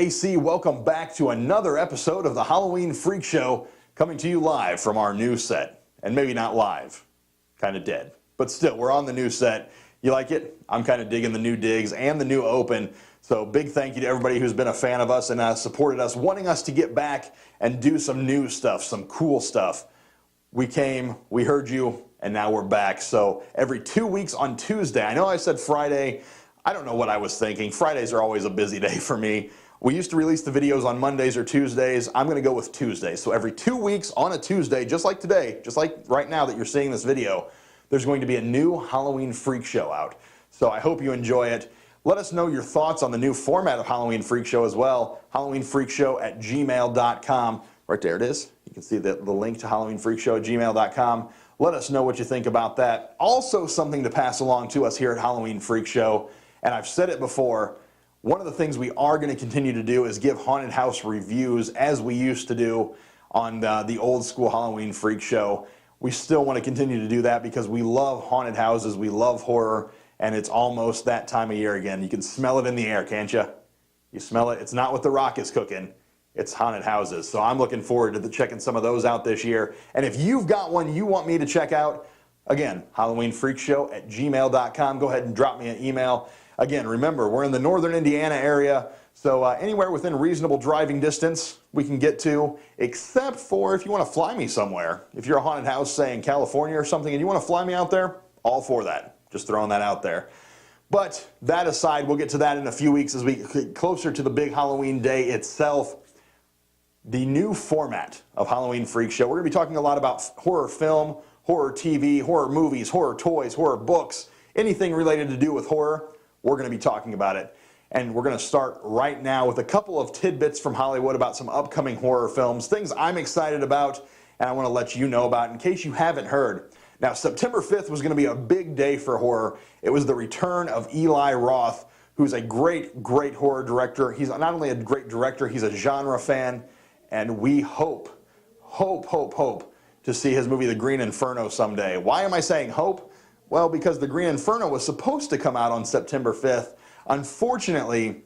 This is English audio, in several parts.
AC. Welcome back to another episode of the Halloween Freak Show, coming to you live from our new set. And maybe not live, kind of dead. But still, we're on the new set. You like it? I'm kind of digging the new digs and the new open. So big thank you to everybody who's been a fan of us and supported us, wanting us to get back and do some new stuff, some cool stuff. We came, we heard you, and now we're back. So every 2 weeks on Tuesday, I know I said Friday, I don't know what I was thinking. Fridays are always a busy day for me. We used to release the videos on Mondays or Tuesdays. I'm going to go with Tuesdays. So every 2 weeks on a Tuesday, just like today, just like right now that you're seeing this video, there's going to be a new Halloween Freak Show out. So I hope you enjoy it. Let us know your thoughts on the new format of Halloween Freak Show as well. HalloweenFreakshow@gmail.com. Right there it is. You can see the link to HalloweenFreakshow@gmail.com. Let us know what you think about that. Also something to pass along to us here at Halloween Freak Show. And I've said it before, one of the things we are going to continue to do is give haunted house reviews as we used to do on the old school Halloween Freak Show. We still want to continue to do that because we love haunted houses, we love horror, and it's almost that time of year again. You can smell it in the air, can't you? You smell it? It's not what The Rock is cooking. It's haunted houses. So I'm looking forward to checking some of those out this year. And if you've got one you want me to check out, again, HalloweenFreakshow@gmail.com. Go ahead and drop me an email. Again, remember, we're in the northern Indiana area, so anywhere within reasonable driving distance we can get to, except for if you want to fly me somewhere. If you're a haunted house, say in California or something, and you want to fly me out there, all for that. Just throwing that out there. But that aside, we'll get to that in a few weeks as we get closer to the big Halloween day itself. The new format of Halloween Freak Show. We're going to be talking a lot about horror film, horror TV, horror movies, horror toys, horror books, anything related to do with horror. We're going to be talking about it. And we're going to start right now with a couple of tidbits from Hollywood about some upcoming horror films, things I'm excited about and I want to let you know about in case you haven't heard. Now, September 5th was going to be a big day for horror. It was the return of Eli Roth, who's a great, great horror director. He's not only a great director, he's a genre fan, and we hope to see his movie, The Green Inferno, someday. Why am I saying hope? Well, because The Green Inferno was supposed to come out on September 5th. Unfortunately,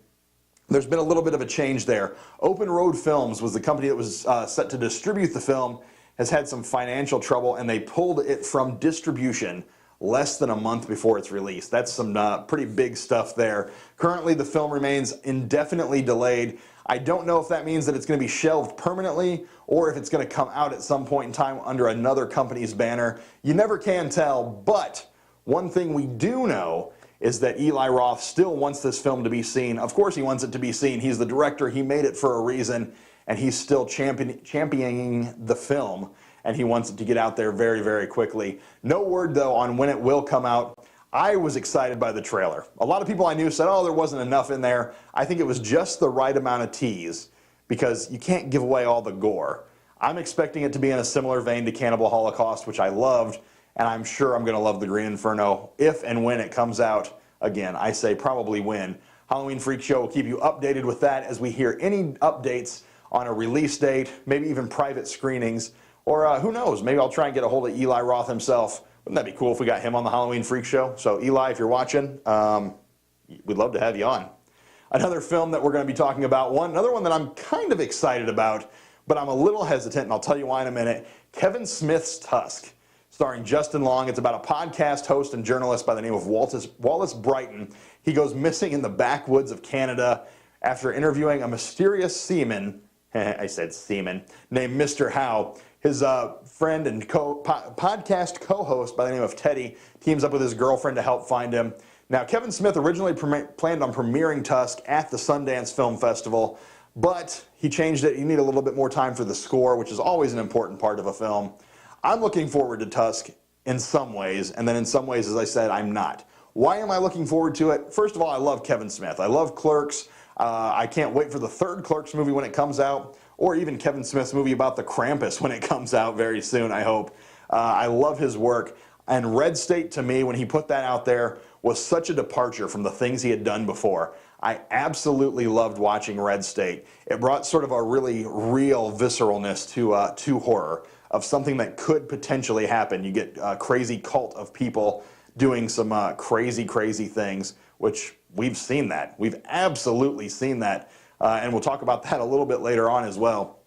there's been a little bit of a change there. Open Road Films was the company that was set to distribute the film, has had some financial trouble, and they pulled it from distribution less than a month before its release. That's some pretty big stuff there. Currently, the film remains indefinitely delayed. I don't know if that means that it's going to be shelved permanently or if it's going to come out at some point in time under another company's banner. You never can tell, but one thing we do know is that Eli Roth still wants this film to be seen. Of course he wants it to be seen. He's the director. He made it for a reason. And he's still championing the film, and he wants it to get out there very, very quickly. No word, though, on when it will come out. I was excited by the trailer. A lot of people I knew said, oh, there wasn't enough in there. I think it was just the right amount of tease, because you can't give away all the gore. I'm expecting it to be in a similar vein to Cannibal Holocaust, which I loved, and I'm sure I'm going to love The Green Inferno if and when it comes out. Again, I say probably when. Halloween Freak Show will keep you updated with that as we hear any updates on a release date, maybe even private screenings, or who knows, maybe I'll try and get a hold of Eli Roth himself. Wouldn't that be cool if we got him on the Halloween Freak Show? So Eli, if you're watching, we'd love to have you on. Another film that we're going to be talking about, another one that I'm kind of excited about, but I'm a little hesitant, and I'll tell you why in a minute. Kevin Smith's Tusk, starring Justin Long. It's about a podcast host and journalist by the name of Wallace Brighton. He goes missing in the backwoods of Canada after interviewing a mysterious seaman, I said seaman, named Mr. Howe. His friend and podcast co-host by the name of Teddy teams up with his girlfriend to help find him. Now, Kevin Smith originally planned on premiering Tusk at the Sundance Film Festival, but he changed it. You need a little bit more time for the score, which is always an important part of a film. I'm looking forward to Tusk in some ways, and then in some ways, as I said, I'm not. Why am I looking forward to it? First of all, I love Kevin Smith. I love Clerks. I can't wait for the third Clerks movie when it comes out, or even Kevin Smith's movie about the Krampus when it comes out very soon, I hope. I love his work. And Red State, to me, when he put that out there, was such a departure from the things he had done before. I absolutely loved watching Red State. It brought sort of a really real visceralness to horror, of something that could potentially happen. You get a crazy cult of people doing some crazy things, which we've seen that. We've absolutely seen that. and we'll talk about that a little bit later on as well.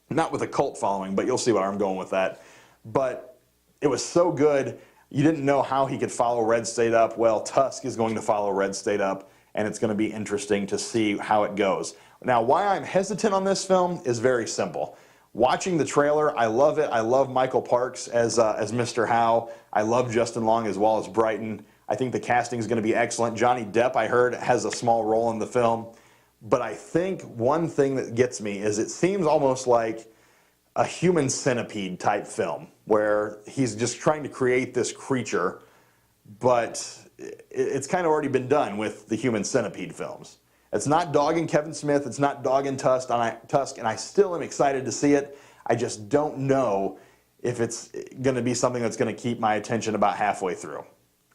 Not with a cult following, but you'll see where I'm going with that. But it was so good, you didn't know how he could follow Red State up. Well, Tusk is going to follow Red State up, and it's going to be interesting to see how it goes. Now, why I'm hesitant on this film is very simple. Watching the trailer, I love it. I love Michael Parks as Mr. Howe. I love Justin Long as well as Brighton. I think the casting is going to be excellent. Johnny Depp, I heard, has a small role in the film. But I think one thing that gets me is it seems almost like a human centipede type film where he's just trying to create this creature, but it's kind of already been done with the human centipede films. It's not dogging Kevin Smith, it's not dogging Tusk, and I still am excited to see it. I just don't know if it's going to be something that's going to keep my attention about halfway through.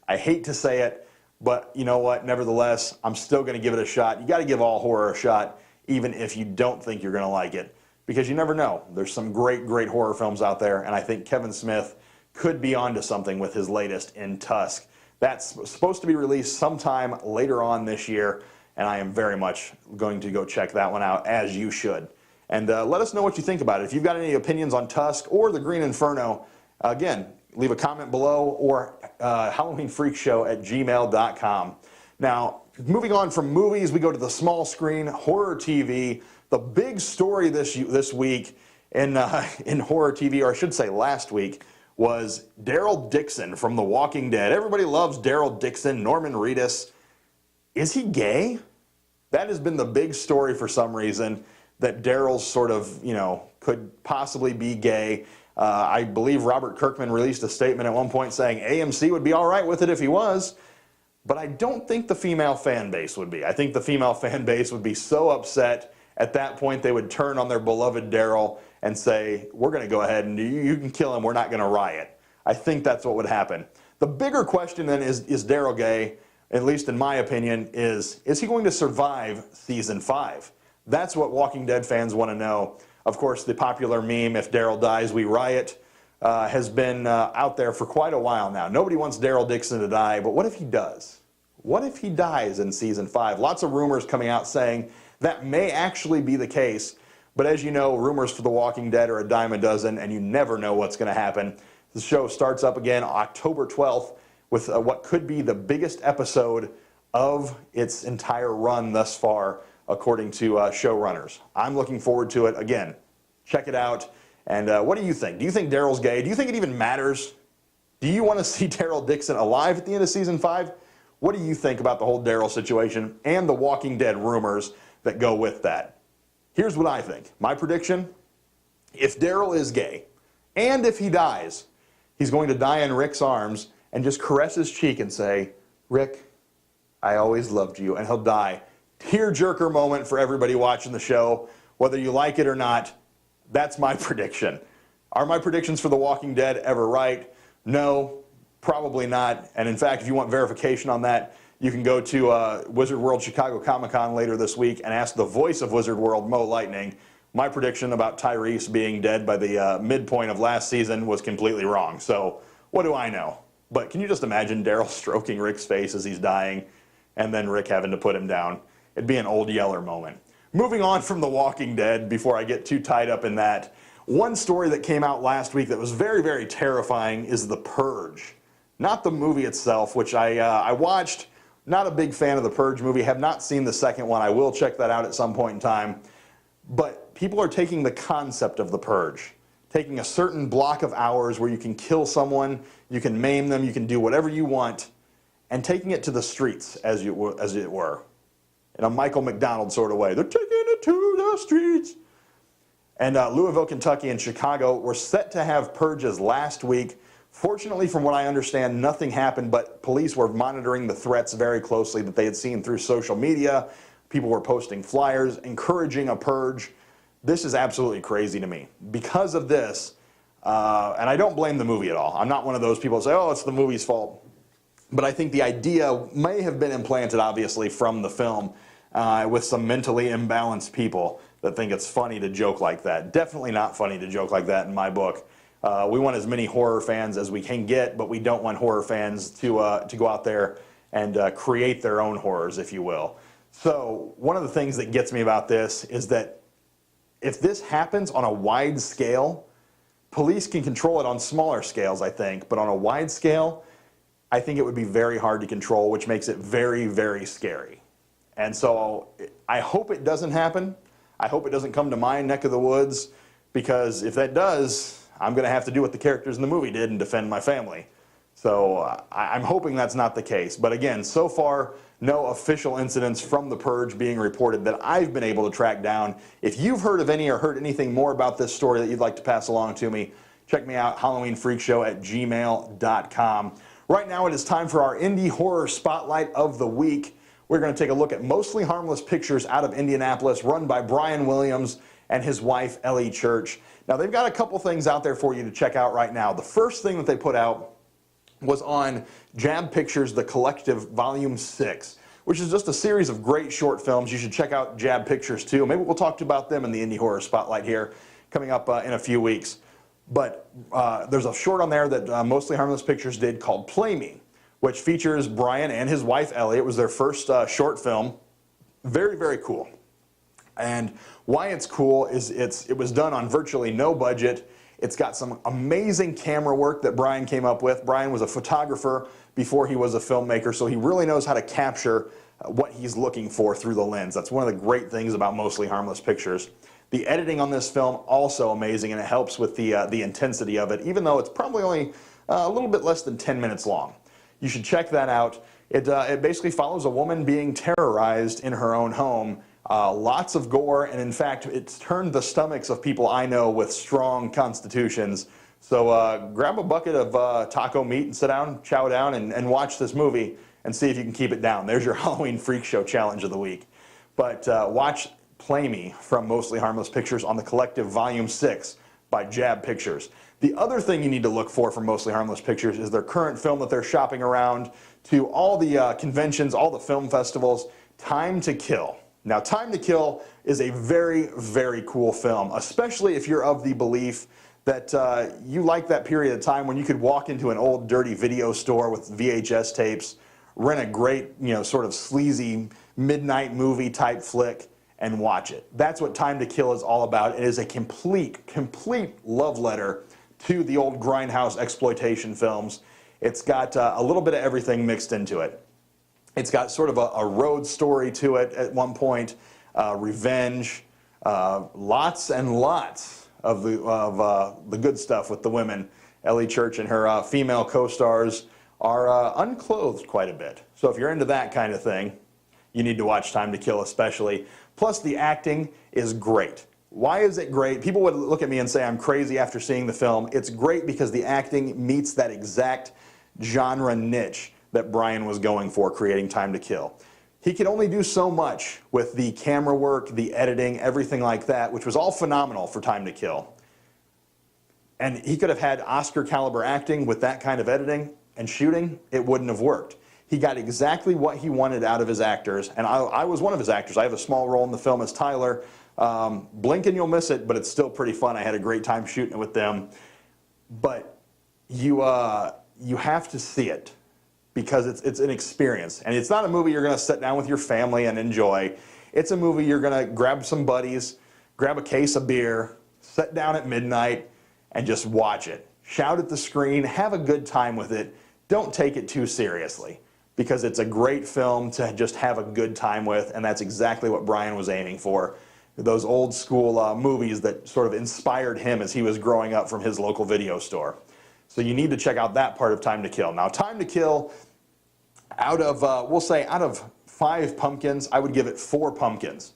I hate to say it, but you know what? Nevertheless, I'm still going to give it a shot. You got to give all horror a shot, even if you don't think you're going to like it, because you never know. There's some great, great horror films out there, and I think Kevin Smith could be onto something with his latest in Tusk. That's supposed to be released sometime later on this year, and I am very much going to go check that one out, as you should. And let us know what you think about it. If you've got any opinions on Tusk or the Green Inferno, again, leave a comment below, or HalloweenFreakshow@gmail.com. Now, moving on from movies, we go to the small screen, horror TV. The big story this week in horror TV, or I should say last week, was Daryl Dixon from The Walking Dead. Everybody loves Daryl Dixon, Norman Reedus. Is he gay? That has been the big story for some reason, that Daryl's sort of, could possibly be gay. I believe Robert Kirkman released a statement at one point saying AMC would be all right with it if he was, but I don't think the female fan base would be. I think the female fan base would be so upset at that point they would turn on their beloved Daryl and say, we're going to go ahead and you can kill him, we're not going to riot. I think that's what would happen. The bigger question then is Daryl gay? At least in my opinion, is he going to survive season 5? That's what Walking Dead fans want to know. Of course, the popular meme, if Daryl dies, we riot, has been out there for quite a while now. Nobody wants Daryl Dixon to die, but what if he does? What if he dies in season 5? Lots of rumors coming out saying that may actually be the case, but as you know, rumors for The Walking Dead are a dime a dozen, and you never know what's going to happen. The show starts up again October 12th with what could be the biggest episode of its entire run thus far, according to showrunners. I'm looking forward to it. Again, check it out. And what do you think? Do you think Daryl's gay? Do you think it even matters? Do you want to see Daryl Dixon alive at the end of season 5? What do you think about the whole Daryl situation and the Walking Dead rumors that go with that? Here's what I think. My prediction, if Daryl is gay, and if he dies, he's going to die in Rick's arms and just caress his cheek and say, Rick, I always loved you, and he'll die. Tearjerker moment for everybody watching the show. Whether you like it or not, that's my prediction. Are my predictions for The Walking Dead ever right? No, probably not. And in fact, if you want verification on that, you can go to Wizard World Chicago Comic-Con later this week and ask the voice of Wizard World, Mo Lightning. My prediction about Tyrese being dead by the midpoint of last season was completely wrong. So what do I know? But can you just imagine Daryl stroking Rick's face as he's dying and then Rick having to put him down? It'd be an old Yeller moment. Moving on from The Walking Dead, before I get too tied up in that, one story that came out last week that was very, very terrifying is The Purge. Not the movie itself, which I watched. Not a big fan of The Purge movie. Have not seen the second one. I will check that out at some point in time. But people are taking the concept of The Purge, taking a certain block of hours where you can kill someone, you can maim them, you can do whatever you want, and taking it to the streets, as it were. In a Michael McDonald sort of way. They're taking it to the streets. And Louisville, Kentucky and Chicago were set to have purges last week. Fortunately, from what I understand, nothing happened, but police were monitoring the threats very closely that they had seen through social media. People were posting flyers, encouraging a purge. This is absolutely crazy to me. Because of this, and I don't blame the movie at all. I'm not one of those people who say, oh, it's the movie's fault. But I think the idea may have been implanted, obviously, from the film with some mentally imbalanced people that think it's funny to joke like that. Definitely not funny to joke like that in my book. We want as many horror fans as we can get, but we don't want horror fans to go out there and create their own horrors, if you will. So one of the things that gets me about this is that if this happens on a wide scale, police can control it on smaller scales, I think, but on a wide scale, I think it would be very hard to control, which makes it very, very scary. And so I hope it doesn't happen. I hope it doesn't come to my neck of the woods, because if that does, I'm going to have to do what the characters in the movie did and defend my family. So I'm hoping that's not the case. But again, so far, no official incidents from The Purge being reported that I've been able to track down. If you've heard of any or heard anything more about this story that you'd like to pass along to me, check me out, HalloweenFreakshow@gmail.com. Right now it is time for our Indie Horror Spotlight of the Week. We're going to take a look at Mostly Harmless Pictures out of Indianapolis, run by Brian Williams and his wife, Ellie Church. Now, they've got a couple things out there for you to check out right now. The first thing that they put out was on Jab Pictures, The Collective, Volume 6, which is just a series of great short films. You should check out Jab Pictures, too. Maybe we'll talk about them in the Indie Horror Spotlight here coming up in a few weeks. But there's a short on there that Mostly Harmless Pictures did called Play Me, which features Brian and his wife, Ellie. It was their first short film. Very, very cool. And why it's cool is it was done on virtually no budget. It's got some amazing camera work that Brian came up with. Brian was a photographer before he was a filmmaker, so he really knows how to capture what he's looking for through the lens. That's one of the great things about Mostly Harmless Pictures. The editing on this film, also amazing, and it helps with the intensity of it, even though it's probably only a little bit less than 10 minutes long. You should check that out. It basically follows a woman being terrorized in her own home. Lots of gore, and in fact, it's turned the stomachs of people I know with strong constitutions. So grab a bucket of taco meat and sit down, chow down, and watch this movie and see if you can keep it down. There's your Halloween Freak Show Challenge of the Week. But watch Play Me from Mostly Harmless Pictures on The Collective, Volume 6 by Jab Pictures. The other thing you need to look for from Mostly Harmless Pictures is their current film that they're shopping around to all the conventions, all the film festivals, Time to Kill. Now, Time to Kill is a very, very cool film, especially if you're of the belief that you like that period of time when you could walk into an old dirty video store with VHS tapes, rent a great, sort of sleazy midnight movie type flick and watch it. That's what Time to Kill is all about. It is a complete love letter to the old grindhouse exploitation films. It's got a little bit of everything mixed into it. It's got sort of a road story to it at one point, revenge, lots and lots of the good stuff with the women. Ellie Church and her female co-stars are unclothed quite a bit. So if you're into that kind of thing, you need to watch Time to Kill especially. Plus the acting is great. Why is it great? People would look at me and say I'm crazy after seeing the film. It's great because the acting meets that exact genre niche that Brian was going for creating Time to Kill. He could only do so much with the camera work, the editing, everything like that, which was all phenomenal for Time to Kill. And he could have had Oscar caliber acting with that kind of editing and shooting. It wouldn't have worked. He got exactly what he wanted out of his actors, and I was one of his actors. I have a small role in the film as Tyler. Blink and you'll miss it, but it's still pretty fun. I had a great time shooting it with them. But you have to see it because it's an experience. And it's not a movie you're going to sit down with your family and enjoy. It's a movie you're going to grab some buddies, grab a case of beer, sit down at midnight, and just watch it. Shout at the screen, have a good time with it. Don't take it too seriously, because it's a great film to just have a good time with, and that's exactly what Brian was aiming for. Those old school movies that sort of inspired him as he was growing up from his local video store. So you need to check out that part of Time to Kill. Now, Time to Kill, out of, we'll say out of 5 pumpkins, I would give it 4 pumpkins.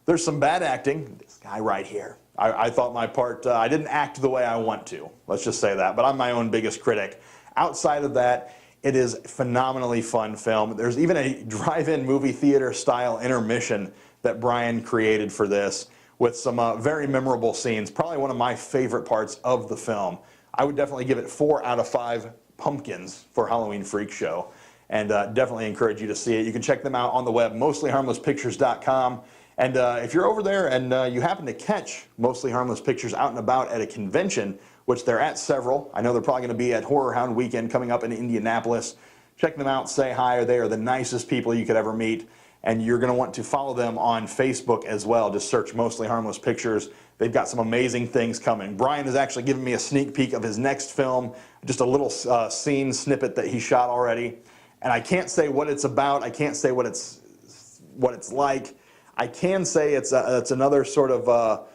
There's some bad acting. This guy right here. I thought my part, I didn't act the way I want to. Let's just say that, but I'm my own biggest critic. Outside of that, it is a phenomenally fun film. There's even a drive-in movie theater style intermission that Brian created for this with some very memorable scenes. Probably one of my favorite parts of the film. I would definitely give it 4 out of 5 pumpkins for Halloween Freak Show, and definitely encourage you to see it. You can check them out on the web, mostlyharmlesspictures.com. And if you're over there and you happen to catch Mostly Harmless Pictures out and about at a convention, which they're at several. I know they're probably going to be at Horror Hound Weekend coming up in Indianapolis. Check them out, say hi. They are the nicest people you could ever meet. and you're going to want to follow them on Facebook as well. Just search Mostly Harmless Pictures. They've got some amazing things coming. Brian has actually given me a sneak peek of his next film, just a little scene snippet that he shot already. And I can't say what it's about. I can't say what it's like. I can say it's another sort of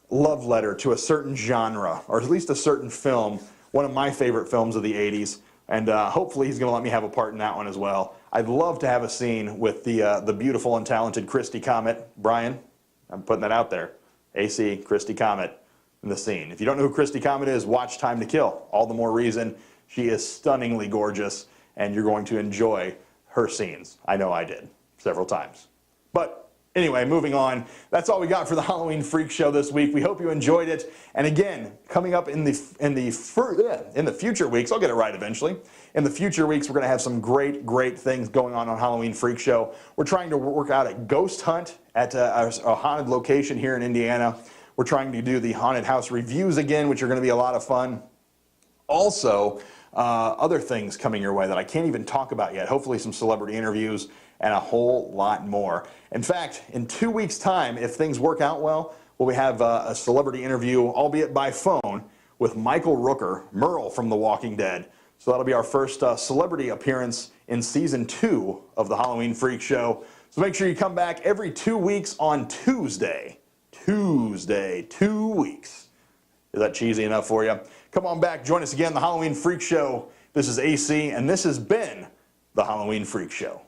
love letter to a certain genre, or at least a certain film, one of my favorite films of the 80s. And hopefully he's going to let me have a part in that one as well. I'd love to have a scene with the beautiful and talented Christy Comet. Brian, I'm putting that out there. AC, Christy Comet in the scene. If you don't know who Christy Comet is, watch Time to Kill. All the more reason. She is stunningly gorgeous, and you're going to enjoy her scenes. I know I did several times. But anyway, moving on. That's all we got for the Halloween Freak Show this week. We hope you enjoyed it. And again, coming up in the future weeks, I'll get it right eventually. In the future weeks, we're going to have some great things going on Halloween Freak Show. We're trying to work out a ghost hunt at a haunted location here in Indiana. We're trying to do the haunted house reviews again, which are going to be a lot of fun. Also, other things coming your way that I can't even talk about yet. Hopefully some celebrity interviews and a whole lot more. In fact, in 2 weeks' time, if things work out well, we'll have a celebrity interview, albeit by phone, with Michael Rooker, Merle from The Walking Dead. So that'll be our first celebrity appearance in Season 2 of the Halloween Freak Show. So make sure you come back every 2 weeks on Tuesday. 2 weeks. Is that cheesy enough for you? Come on back, join us again, the Halloween Freak Show. This is AC, and this has been the Halloween Freak Show.